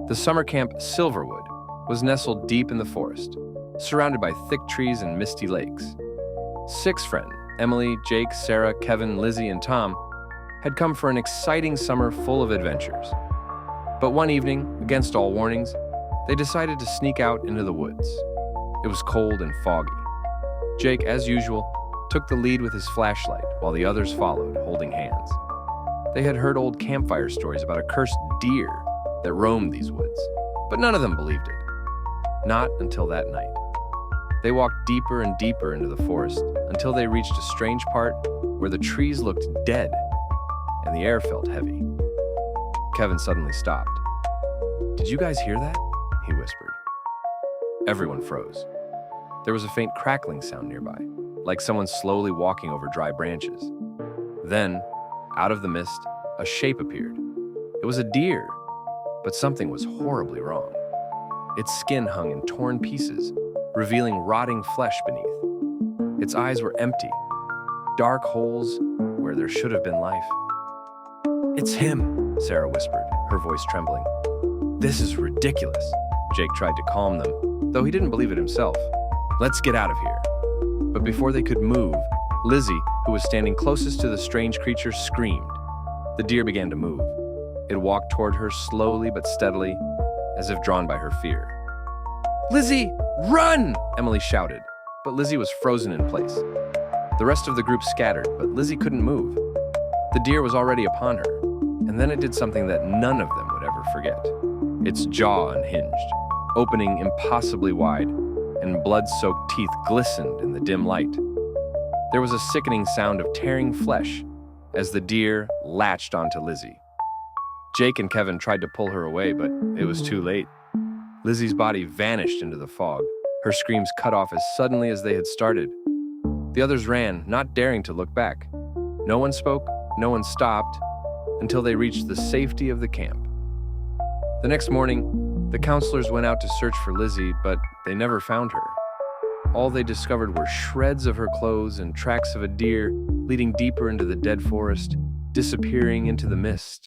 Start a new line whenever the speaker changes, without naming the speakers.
The summer camp Silverwood was nestled deep in the forest, surrounded by thick trees and misty lakes. 6 friends, Emily, Jake, Sarah, Kevin, Lizzie, and Tom, had come for an exciting summer full of adventures. But one evening, against all warnings, they decided to sneak out into the woods. It was cold and foggy. Jake, as usual, took the lead with his flashlight while the others followed, holding hands. They had heard old campfire stories about a cursed deer that roamed these woods, but none of them believed it. Not until that night. They walked deeper and deeper into the forest until they reached a strange part where the trees looked dead and the air felt heavy. Kevin suddenly stopped. "Did you guys hear that?" he whispered. Everyone froze. There was a faint crackling sound nearby, like someone slowly walking over dry branches. Then, out of the mist, a shape appeared. It was a deer, but something was horribly wrong. Its skin hung in torn pieces, revealing rotting flesh beneath. Its eyes were empty, dark holes where there should have been life. "It's him," Sarah whispered, her voice trembling. "This is ridiculous." Jake tried to calm them, though he didn't believe it himself. "Let's get out of here." But before they could move, Lizzie, who was standing closest to the strange creature, screamed. The deer began to move. It walked toward her slowly but steadily, as if drawn by her fear. "Lizzie, run!" Emily shouted, but Lizzie was frozen in place. The rest of the group scattered, but Lizzie couldn't move. The deer was already upon her, and then it did something that none of them would ever forget. Its jaw unhinged, opening impossibly wide, and blood-soaked teeth glistened in the dim light. There was a sickening sound of tearing flesh as the deer latched onto Lizzie. Jake and Kevin tried to pull her away, but it was too late. Lizzie's body vanished into the fog, her screams cut off as suddenly as they had started. The others ran, not daring to look back. No one spoke, no one stopped, until they reached the safety of the camp. The next morning, the counselors went out to search for Lizzie, but they never found her. All they discovered were shreds of her clothes and tracks of a deer leading deeper into the dead forest, disappearing into the mist.